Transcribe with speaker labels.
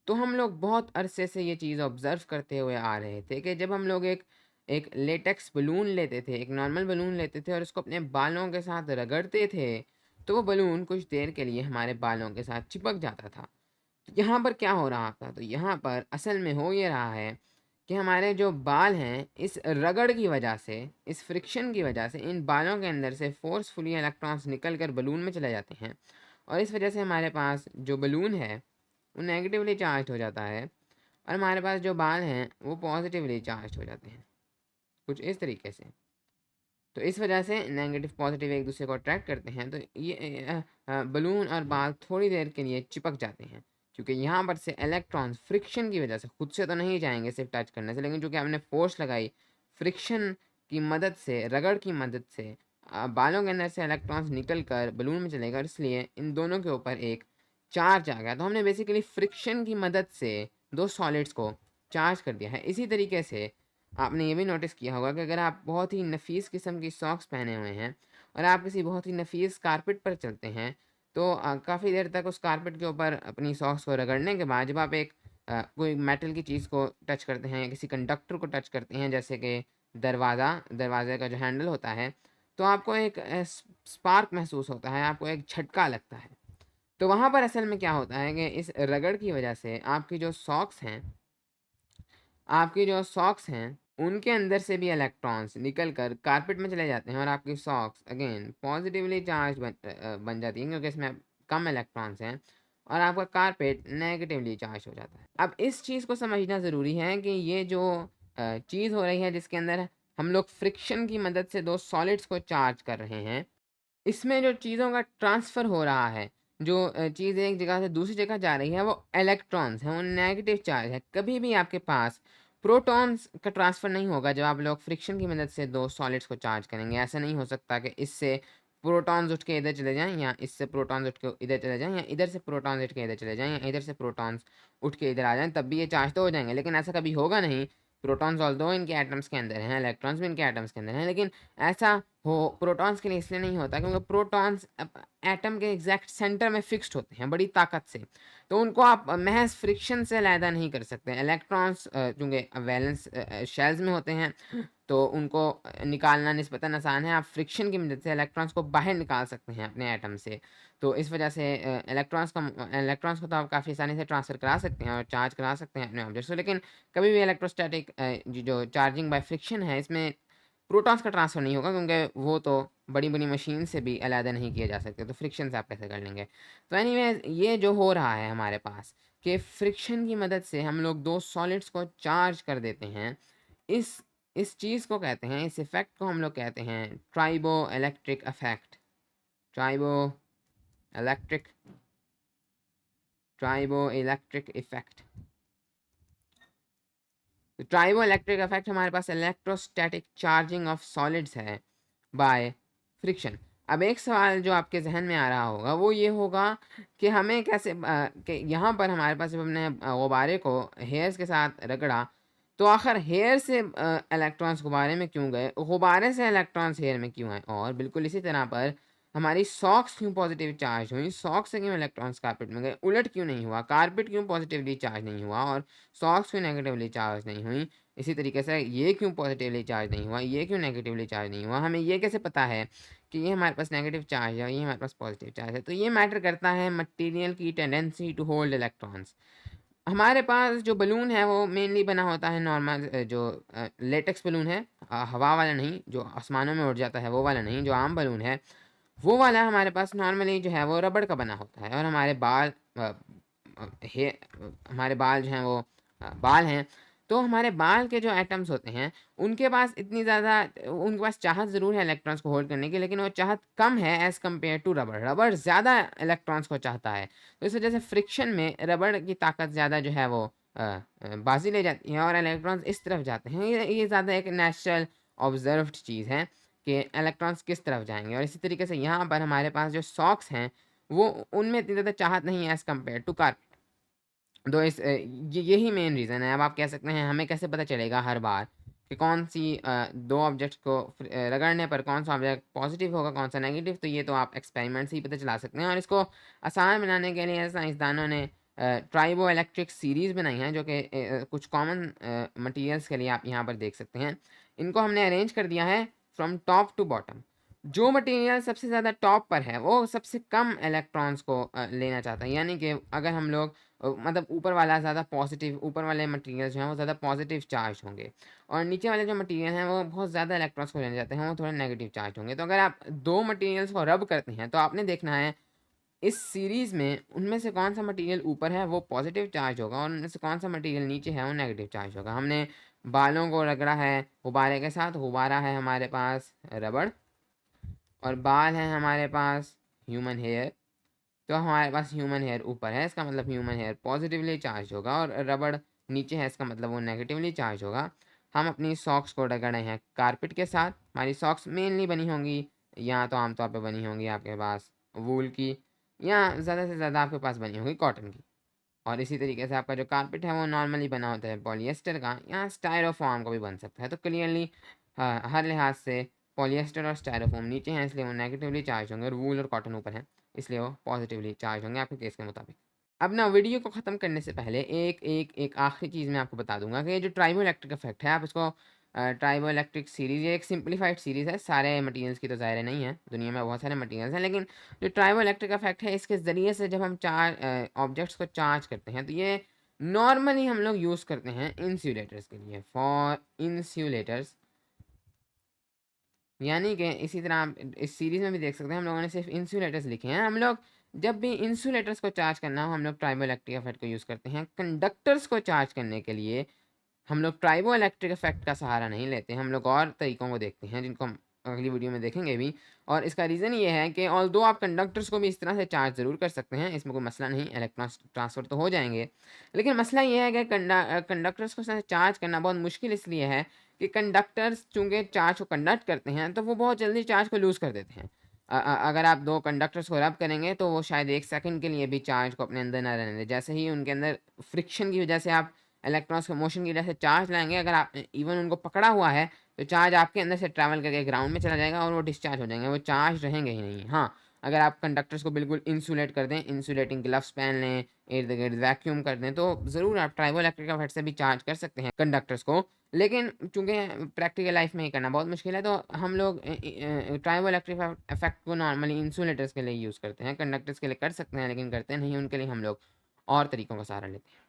Speaker 1: तो हम लोग बहुत अरसे से ये चीज़ ऑब्ज़र्व करते हुए आ रहे थे कि जब हम लोग एक एक लेटेक्स बलून लेते थे, एक नॉर्मल बलून लेते थे और उसको अपने बालों के साथ रगड़ते थे, तो वो बलून कुछ देर के लिए हमारे बालों के साथ चिपक जाता था। तो यहाँ पर क्या हो रहा था? तो यहाँ पर असल में हो ये रहा है कि हमारे जो बाल हैं, इस रगड़ की वजह से, इस फ्रिक्शन की वजह से इन बालों के अंदर से फ़ोर्सफुली इलेक्ट्रॉन्स निकल कर बलून में चले जाते हैं और इस वजह से हमारे पास जो बलून है, वो नेगेटिवली चार्ज्ड हो जाता है और हमारे पास जो बाल हैं, वो पॉज़िटिवली चार्ज्ड हो जाते हैं, कुछ इस तरीके से। तो इस वजह से नेगेटिव पॉज़िटिव एक दूसरे को अट्रैक्ट करते हैं, तो ये बलून और बाल थोड़ी देर के लिए चिपक जाते हैं, क्योंकि यहाँ पर से इलेक्ट्रॉन्स फ्रिक्शन की वजह से खुद से तो नहीं जाएँगे सिर्फ़ टच करने से, लेकिन चूँकि हमने फ़ोर्स लगाई, फ्रिक्शन की मदद से, रगड़ की मदद से बालों के अंदर से इलेक्ट्रॉन्स निकल कर बलून में चले गए और इसलिए इन दोनों के ऊपर एक चार्ज आ गया। तो हमने बेसिकली फ्रिक्शन की मदद से 2 सॉलिड्स को चार्ज कर दिया है। इसी तरीके से आपने ये भी नोटिस किया होगा कि अगर आप बहुत ही नफ़ीस किस्म की सॉक्स पहने हुए हैं और आप किसी बहुत ही नफ़ीस कारपेट पर चलते हैं, तो काफ़ी देर तक उस कारपेट के ऊपर अपनी सॉक्स को रगड़ने के बाद जब आप एक कोई मेटल की चीज़ को टच करते हैं या किसी कंडक्टर को टच करते हैं, जैसे कि दरवाज़े का जो हैंडल होता है, तो आपको एक स्पार्क महसूस होता है, आपको एक झटका लगता है। तो वहाँ पर असल में क्या होता है कि इस रगड़ की वजह से आपकी जो सॉक्स हैं, उनके अंदर से भी इलेक्ट्रॉन्स निकल कर कारपेट में चले जाते हैं और आपकी सॉक्स अगेन पॉज़िटिवली चार्ज बन जाती हैं, क्योंकि इसमें कम इलेक्ट्रॉन्स हैं और आपका कारपेट नेगेटिवली चार्ज हो जाता है। अब इस चीज़ को समझना ज़रूरी है कि ये जो चीज़ हो रही है जिसके अंदर हम लोग फ्रिक्शन की मदद से 2 सॉलिड्स को चार्ज कर रहे हैं, इसमें जो चीज़ों का ट्रांसफ़र हो रहा है, जो चीज़ एक जगह से दूसरी जगह जा रही है, वो इलेक्ट्रॉन्स हैं, वो नेगेटिव चार्ज है। कभी भी आपके पास प्रोटॉन्स का ट्रांसफ़र नहीं होगा जब आप लोग फ्रिक्शन की मदद से 2 सॉलिड्स को चार्ज करेंगे। ऐसा नहीं हो सकता कि इससे प्रोटॉन्स उठ के इधर चले जाएँ या इससे प्रोटॉन्स उठ के इधर चले जाएँ या इधर से प्रोटॉन्स उठ के इधर चले जाएँ या इधर से प्रोटॉन्स उठ के इधर आ जाएँ, तब भी ये चार्ज तो हो जाएँगे। लेकिन ऐसा कभी होगा नहीं। प्रोटॉन्स ऑल्दो इनके एटम्स के अंदर हैं, इलेक्ट्रॉन्स भी इनके एटम्स के अंदर हैं, लेकिन ऐसा हो प्रोटॉन्स के लिए इसलिए नहीं होता क्योंकि प्रोटॉन्स एटम के एग्जैक्ट सेंटर में फिक्स्ड होते हैं बड़ी ताकत से, तो उनको आप महज फ्रिक्शन से अलहदा नहीं कर सकते। इलेक्ट्रॉन्स चूँकि वैलेंस शेल्स में होते हैं, तो उनको निकालना निस्बतन आसान है। आप फ्रिक्शन की मदद से इलेक्ट्रॉन्स को बाहर निकाल सकते हैं अपने एटम से। तो इस वजह से इलेक्ट्रॉन्स को तो आप काफ़ी आसानी से ट्रांसफ़र करा सकते हैं और चार्ज करा सकते हैं अपने ऑब्जेक्ट्स को, लेकिन कभी भी इलेक्ट्रोस्टैटिक जो चार्जिंग बाय फ्रिक्शन है, इसमें प्रोटॉन्स का ट्रांसफ़र नहीं होगा, क्योंकि वो तो बड़ी-बड़ी मशीन से भी अलहदा नहीं किए जा सकते, तो फ्रिक्शन से आप कैसे कर लेंगे? तो एनीवेज़ ये जो हो रहा है हमारे पास कि फ्रिक्शन की मदद से हम लोग 2 सॉलिड्स को चार्ज कर देते हैं। इस इस चीज़ को कहते हैं, इस इफ़ेक्ट को हम लोग कहते हैं tribo electric effect. Tribo electric tribo electric effect. तो ट्राइबो इलेक्ट्रिक इफ़ेक्ट हमारे पास इलेक्ट्रोस्टैटिक चार्जिंग ऑफ सॉलिड्स है बाय फ्रिक्शन। अब एक सवाल जो आपके ज़हन में आ रहा होगा वो ये होगा कि हमें कैसे कि यहाँ पर हमारे पास जब हमने गुब्बारे को हेयर्स के साथ रगड़ा, तो आखिर हेयर से इलेक्ट्रॉन्स गुब्बारे में क्यों गए? गुब्बारे से इलेक्ट्रॉन्स हेयर में क्यों आए? और बिल्कुल इसी तरह पर हमारी सॉक्स क्यों पॉजिटिव चार्ज हुई? सॉक्स से क्यों इलेक्ट्रॉन्स कारपेट में गए? उलट क्यों नहीं हुआ? कारपेट क्यों पॉजिटिवली चार्ज नहीं हुआ और सॉक्स क्यों नेगेटिवली चार्ज नहीं हुई? इसी तरीके से ये क्यों पॉजिटिवली चार्ज नहीं हुआ? ये क्यों नेगेटिवली चार्ज नहीं हुआ? हमें ये कैसे पता है कि ये हमारे पास नेगेटिव चार्ज है और ये हमारे पास पॉजिटिव चार्ज है? तो ये मैटर करता है मटेरियल की टेंडेंसी टू होल्ड इलेक्ट्रॉन्स। हमारे पास जो बलून है वो मेनली बना होता है नॉर्मल जो लेटेक्स बलून है, हवा वाला नहीं, जो आसमानों में उड़ जाता है वो वाला नहीं, जो आम बलून है वो वाला हमारे पास नॉर्मली जो है वो रबड़ का बना होता है। और हमारे बाल जो हैं वो बाल हैं, तो हमारे बाल के जो एटम्स होते हैं उनके पास इतनी ज़्यादा उनके पास चाहत ज़रूर है इलेक्ट्रॉन्स को होल्ड करने की, लेकिन वो चाहत कम है एज़ कम्पेयर टू रबड़। रबड़ ज़्यादा इलेक्ट्रॉन्स को चाहता है, तो इस वजह से फ्रिक्शन में रबड़ की ताकत ज़्यादा जो है वो बाजी ले जाती है और इलेक्ट्रॉन्स इस तरफ जाते हैं। ये ज़्यादा एक नेचुरल ऑब्जर्व्ड चीज़ है कि इलेक्ट्रॉन्स किस तरफ जाएँगे। और इसी तरीके से यहाँ पर हमारे पास जो सॉक्स हैं, वो उनमें इतनी ज़्यादा चाहत नहीं है एज़ कम्पेयर टू कार। तो यही मेन रीज़न है। अब आप कह सकते हैं हमें कैसे पता चलेगा हर बार कि कौन-सी 2 ऑब्जेक्ट्स को रगड़ने पर कौन-सा ऑब्जेक्ट पॉज़िटिव होगा, कौन-सा नेगेटिव? तो ये तो आप एक्सपेरिमेंट से ही पता चला सकते हैं और इसको आसान बनाने के लिए साइंसदानों ने ट्राइबो इलेक्ट्रिक सीरीज़ बनाई हैं, जो कि कुछ कॉमन मटेरियल्स के लिए आप यहाँ पर देख सकते हैं। इनको हमने अरेंज कर दिया है फ्रॉम टॉप टू बॉटम। जो मटेरियल सबसे ज़्यादा टॉप पर है वो सबसे कम इलेक्ट्रॉन्स को लेना चाहता है, यानी कि अगर हम लोग मतलब ऊपर वाला ज़्यादा पॉजिटिव, ऊपर वाले मटेरियल जो हैं वो ज़्यादा पॉजिटिव चार्ज होंगे, और नीचे वाले जो मटेरियल हैं वो बहुत ज़्यादा इलेक्ट्रॉन्स को लेना चाहते हैं, वो थोड़े नेगेटिव चार्ज होंगे। तो अगर आप दो मटेरियल्स को रब करते हैं तो आपने देखना है इस सीरीज़ में उनमें से कौन सा मटेरियल ऊपर है वो पॉजिटिव चार्ज होगा, और उनमें से कौन सा मटेरियल नीचे है वो नेगेटिव चार्ज होगा। हमने बालों को रगड़ा है गुब्बारे के साथ, गुब्बारा है हमारे पास रबड़, और बाल हैं हमारे पास ह्यूमन हेयर। तो हमारे पास ह्यूमन हेयर ऊपर है, इसका मतलब ह्यूमन हेयर पॉजिटिवली चार्ज होगा, और रबड़ नीचे है, इसका मतलब वो नेगेटिवली चार्ज होगा। हम अपनी सॉक्स को रगड़े हैं कारपेट के साथ। हमारी सॉक्स मेनली बनी होंगी, या तो आमतौर पे बनी होंगी आपके पास वूल की, या ज़्यादा से ज़्यादा आपके पास बनी होगी कॉटन की। और इसी तरीके से आपका जो कारपेट है वो नॉर्मली बना होता है पॉलिएस्टर का, या स्टायरोफॉर्म का भी बन सकता है। तो क्लियरली हर लिहाज से पॉलिएस्टर और स्टायरोफॉर्म नीचे हैं, इसलिए वो नेगेटिवली चार्ज होंगे, और वूल और कॉटन ऊपर है, इसलिए वो पॉजिटिवली चार्ज होंगे आपके केस के मुताबिक। अब ना वीडियो को ख़त्म करने से पहले एक आखिरी चीज़ मैं आपको बता दूंगा कि ये जो ट्राइबो इलेक्ट्रिक इफेक्ट है, आप इसको ट्राइबो इलेक्ट्रिक सीरीज़, ये एक सिंप्लीफाइड सीरीज़ है, सारे मटेरियल्स की तो ज़ाहिर नहीं है, दुनिया में बहुत सारे मटेरियल्स हैं, लेकिन जो ट्राइबो इलेक्ट्रिक इफेक्ट है इसके ज़रिए से जब हम ऑब्जेक्ट्स को चार्ज करते हैं तो ये नॉर्मली हम लोग यूज़ करते हैं इंसुलेटर्स के लिए, फॉर इंसुलेटर्स। यानी कि इसी तरह आप इस सीरीज़ में भी देख सकते हैं हम लोगों ने सिर्फ इंसुलेटर्स लिखे हैं। हम लोग जब भी इंसुलेटर्स को चार्ज करना हो हम लोग ट्राइबो इलेक्ट्रिक इफेक्ट को यूज़ करते हैं। कंडक्टर्स को चार्ज करने के लिए हम लोग ट्राइबो इलेक्ट्रिक इफेक्ट का सहारा नहीं लेते, हम लोग और तरीकों को देखते हैं जिनको हम अगली वीडियो में देखेंगे भी। और इसका रीज़न ये है कि ऑल्दो आप कंडक्टर्स को भी इस तरह से चार्ज ज़रूर कर सकते हैं, इसमें कोई मसला नहीं, इलेक्ट्रॉन्स ट्रांसफ़र तो हो जाएंगे, लेकिन मसला ये है कि कंडक्टर्स को चार्ज करना बहुत मुश्किल इसलिए है कि कंडक्टर्स चूँकि चार्ज को कंडक्ट करते हैं तो वो बहुत जल्दी चार्ज को लूज़ कर देते हैं। अगर आप दो कंडक्टर्स को रब करेंगे तो वो शायद 1 सेकंड के लिए भी चार्ज को अपने अंदर ना रहने दें। जैसे ही उनके अंदर फ्रिक्शन की वजह से आप इलेक्ट्रॉन्स के मोशन की वजह से चार्ज लाएँगे, अगर आप इवन उनको पकड़ा हुआ है तो चार्ज आपके अंदर से ट्रैवल करके ग्राउंड में चला जाएगा और वो डिस्चार्ज हो जाएँगे, वो चार्ज रहेंगे ही नहीं। हाँ, अगर आप कंडक्टर्स को बिल्कुल इंसुलेट कर दें, इंसुलेटिंग ग्लव्स पहन लें, इर्द-गिर्द वैक्यूम कर दें, तो ज़रूर आप ट्राइबो इलेक्ट्रिक इफेक्ट से भी चार्ज कर सकते हैं कंडक्टर्स को। लेकिन चूँकि प्रैक्टिकल लाइफ में ये करना बहुत मुश्किल है, तो हम लोग ट्राइबो इलेक्ट्रिक इफेक्ट को नॉर्मली इंसुलेटर्स के लिए यूज़ करते हैं। कंडक्टर्स के लिए कर सकते हैं लेकिन करते नहीं, उनके लिए हम लोग और तरीकों का सहारा लेते हैं।